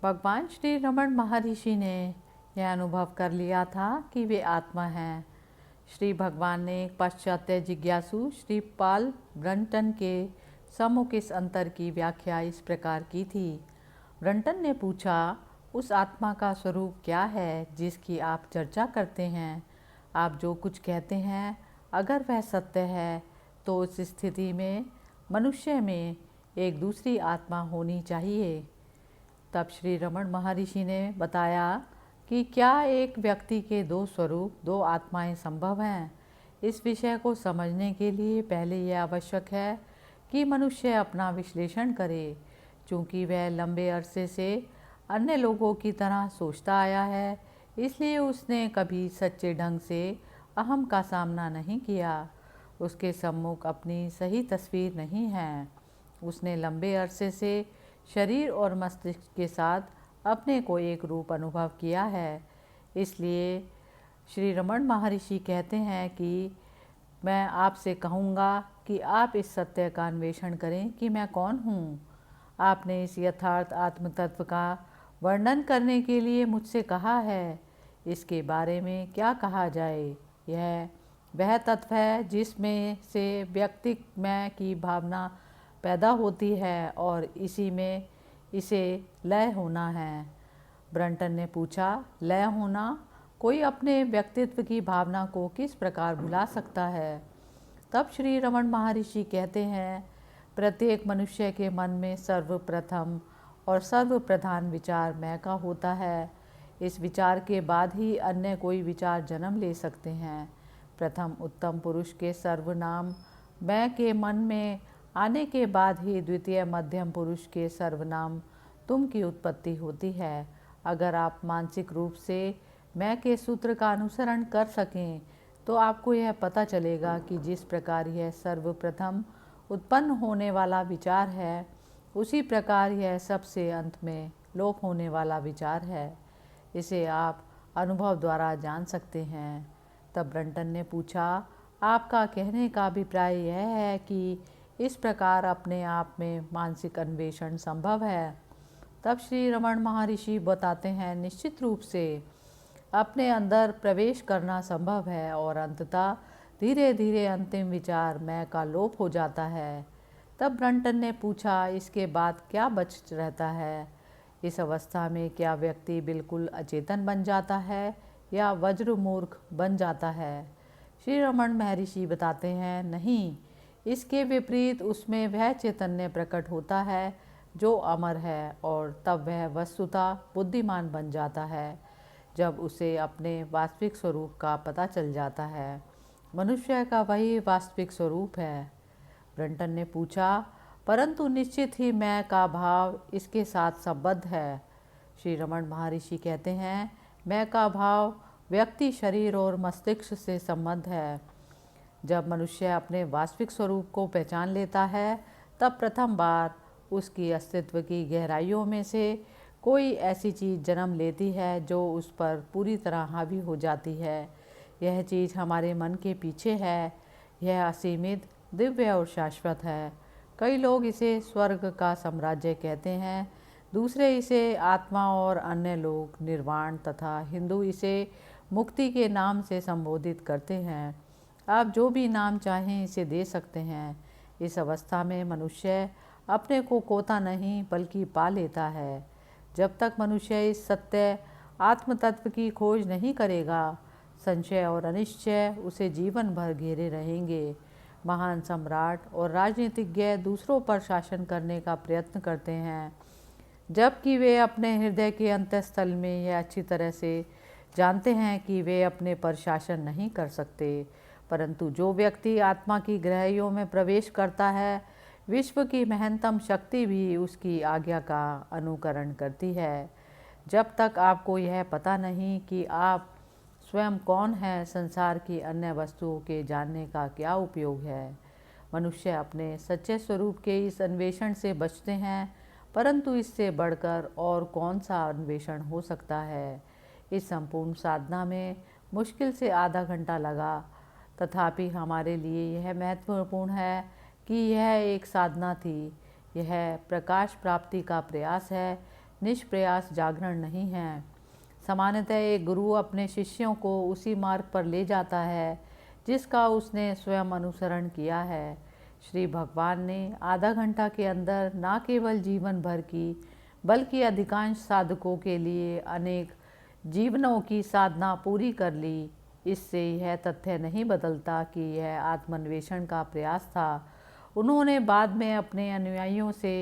भगवान श्री रमण महर्षि ने यह अनुभव कर लिया था कि वे आत्मा हैं। श्री भगवान ने एक पाश्चात्य जिज्ञासु श्री पॉल ब्रंटन के सम्मुख इस अंतर की व्याख्या इस प्रकार की थी। ब्रंटन ने पूछा, उस आत्मा का स्वरूप क्या है जिसकी आप चर्चा करते हैं? आप जो कुछ कहते हैं, अगर वह सत्य है तो उस स्थिति में मनुष्य में एक दूसरी आत्मा होनी चाहिए। तब श्री रमण महर्षि ने बताया कि क्या एक व्यक्ति के दो स्वरूप, दो आत्माएं संभव हैं? इस विषय को समझने के लिए पहले यह आवश्यक है कि मनुष्य अपना विश्लेषण करे। चूँकि वह लंबे अरसे से अन्य लोगों की तरह सोचता आया है, इसलिए उसने कभी सच्चे ढंग से अहम का सामना नहीं किया। उसके सम्मुख अपनी सही तस्वीर नहीं है। उसने लंबे अरसे से शरीर और मस्तिष्क के साथ अपने को एक रूप अनुभव किया है। इसलिए श्री रमण महर्षि कहते हैं कि मैं आपसे कहूँगा कि आप इस सत्य का अन्वेषण करें कि मैं कौन हूँ। आपने इस यथार्थ आत्म तत्व का वर्णन करने के लिए मुझसे कहा है। इसके बारे में क्या कहा जाए? यह वह तत्व है जिसमें से व्यक्ति मैं की भावना पैदा होती है और इसी में इसे लय होना है। ब्रंटन ने पूछा, लय होना? कोई अपने व्यक्तित्व की भावना को किस प्रकार भुला सकता है? तब श्री रमण महर्षि कहते हैं, प्रत्येक मनुष्य के मन में सर्वप्रथम और सर्वप्रधान विचार मैं का होता है। इस विचार के बाद ही अन्य कोई विचार जन्म ले सकते हैं। प्रथम उत्तम पुरुष के सर्वनाम मैं के मन में आने के बाद ही द्वितीय मध्यम पुरुष के सर्वनाम तुम की उत्पत्ति होती है। अगर आप मानसिक रूप से मैं के सूत्र का अनुसरण कर सकें तो आपको यह पता चलेगा कि जिस प्रकार यह सर्वप्रथम उत्पन्न होने वाला विचार है, उसी प्रकार यह सबसे अंत में लोप होने वाला विचार है। इसे आप अनुभव द्वारा जान सकते हैं। तब ब्रंटन ने पूछा, आपका कहने का अभिप्राय यह है कि इस प्रकार अपने आप में मानसिक अन्वेषण संभव है? तब श्री रमण महर्षि बताते हैं, निश्चित रूप से अपने अंदर प्रवेश करना संभव है और अंततः धीरे धीरे अंतिम विचार मैं का लोप हो जाता है। तब ब्रंटन ने पूछा, इसके बाद क्या बच रहता है? इस अवस्था में क्या व्यक्ति बिल्कुल अचेतन बन जाता है या वज्र मूर्ख बन जाता है? श्री रमण महर्षि बताते हैं, नहीं, इसके विपरीत उसमें वह चैतन्य प्रकट होता है जो अमर है और तब वह वस्तुतः बुद्धिमान बन जाता है जब उसे अपने वास्तविक स्वरूप का पता चल जाता है। मनुष्य का वही वास्तविक स्वरूप है। ब्रंटन ने पूछा, परंतु निश्चित ही मैं का भाव इसके साथ संबद्ध है। श्री रमण महर्षि कहते हैं, मैं का भाव व्यक्ति शरीर और मस्तिष्क से संबद्ध है। जब मनुष्य अपने वास्तविक स्वरूप को पहचान लेता है, तब प्रथम बार उसकी अस्तित्व की गहराइयों में से कोई ऐसी चीज़ जन्म लेती है जो उस पर पूरी तरह हावी हो जाती है। यह चीज़ हमारे मन के पीछे है। यह असीमित, दिव्य और शाश्वत है। कई लोग इसे स्वर्ग का साम्राज्य कहते हैं, दूसरे इसे आत्मा और अन्य लोग निर्वाण तथा हिंदू इसे मुक्ति के नाम से संबोधित करते हैं। आप जो भी नाम चाहें इसे दे सकते हैं। इस अवस्था में मनुष्य अपने को खोता नहीं बल्कि पा लेता है। जब तक मनुष्य इस सत्य आत्म तत्व की खोज नहीं करेगा, संशय और अनिश्चय उसे जीवन भर घेरे रहेंगे। महान सम्राट और राजनीतिज्ञ दूसरों पर शासन करने का प्रयत्न करते हैं, जबकि वे अपने हृदय के अंतःस्थल में यह अच्छी तरह से जानते हैं कि वे अपने पर शासन नहीं कर सकते। परंतु जो व्यक्ति आत्मा की गहराइयों में प्रवेश करता है, विश्व की महत्तम शक्ति भी उसकी आज्ञा का अनुकरण करती है। जब तक आपको यह पता नहीं कि आप स्वयं कौन है, संसार की अन्य वस्तुओं के जानने का क्या उपयोग है? मनुष्य अपने सच्चे स्वरूप के इस अन्वेषण से बचते हैं, परंतु इससे बढ़कर और कौन सा अन्वेषण हो सकता है? इस संपूर्ण साधना में मुश्किल से आधा घंटा लगा, तथापि हमारे लिए यह महत्वपूर्ण है कि यह एक साधना थी। यह प्रकाश प्राप्ति का प्रयास है निष्प्रयास जागरण नहीं है। सामान्यतः एक गुरु अपने शिष्यों को उसी मार्ग पर ले जाता है जिसका उसने स्वयं अनुसरण किया है। श्री भगवान ने आधा घंटा के अंदर न केवल जीवन भर की बल्कि अधिकांश साधकों के लिए अनेक जीवनों की साधना पूरी कर ली। इससे यह तथ्य नहीं बदलता कि यह आत्मान्वेषण का प्रयास था। उन्होंने बाद में अपने अनुयायियों से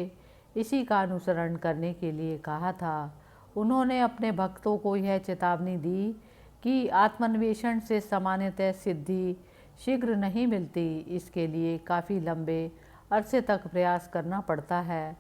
इसी का अनुसरण करने के लिए कहा था। उन्होंने अपने भक्तों को यह चेतावनी दी कि आत्मान्वेषण से सामान्यतः सिद्धि शीघ्र नहीं मिलती, इसके लिए काफ़ी लंबे अरसे तक प्रयास करना पड़ता है।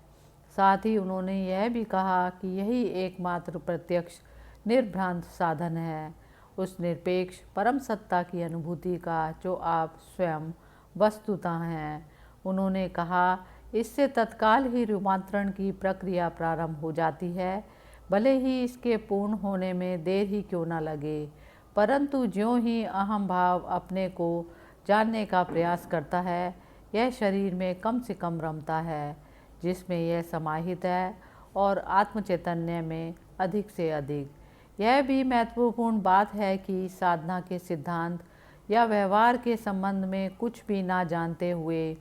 साथ ही उन्होंने यह भी कहा कि यही एकमात्र प्रत्यक्ष निर्भ्रांत साधन है उस निरपेक्ष परम सत्ता की अनुभूति का जो आप स्वयं वस्तुतः हैं। उन्होंने कहा, इससे तत्काल ही रूपांतरण की प्रक्रिया प्रारंभ हो जाती है, भले ही इसके पूर्ण होने में देर ही क्यों न लगे। परंतु ज्यों ही अहम भाव अपने को जानने का प्रयास करता है, यह शरीर में कम से कम रमता है जिसमें यह समाहित है और आत्मचैतन्य में अधिक से अधिक। यह भी महत्वपूर्ण बात है कि साधना के सिद्धांत या व्यवहार के संबंध में कुछ भी ना जानते हुए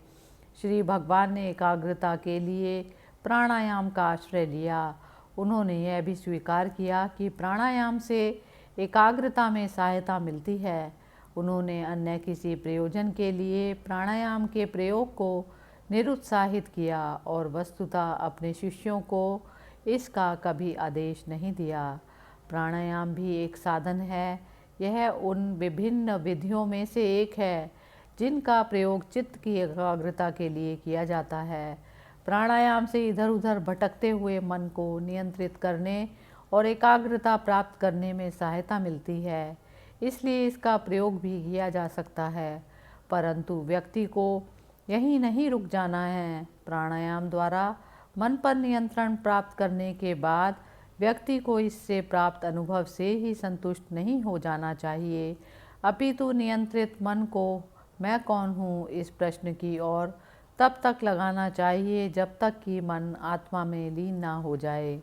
श्री भगवान ने एकाग्रता के लिए प्राणायाम का आश्रय लिया। उन्होंने यह भी स्वीकार किया कि प्राणायाम से एकाग्रता में सहायता मिलती है। उन्होंने अन्य किसी प्रयोजन के लिए प्राणायाम के प्रयोग को निरुत्साहित किया और वस्तुतः अपने शिष्यों को इसका कभी आदेश नहीं दिया। प्राणायाम भी एक साधन है। यह उन विभिन्न विधियों में से एक है जिनका प्रयोग चित्त की एकाग्रता के लिए किया जाता है। प्राणायाम से इधर उधर भटकते हुए मन को नियंत्रित करने और एकाग्रता प्राप्त करने में सहायता मिलती है, इसलिए इसका प्रयोग भी किया जा सकता है। परंतु व्यक्ति को यहीं नहीं रुक जाना है। प्राणायाम द्वारा मन पर नियंत्रण प्राप्त करने के बाद व्यक्ति को इससे प्राप्त अनुभव से ही संतुष्ट नहीं हो जाना चाहिए, अपितु नियंत्रित मन को मैं कौन हूँ इस प्रश्न की ओर तब तक लगाना चाहिए जब तक कि मन आत्मा में लीन ना हो जाए।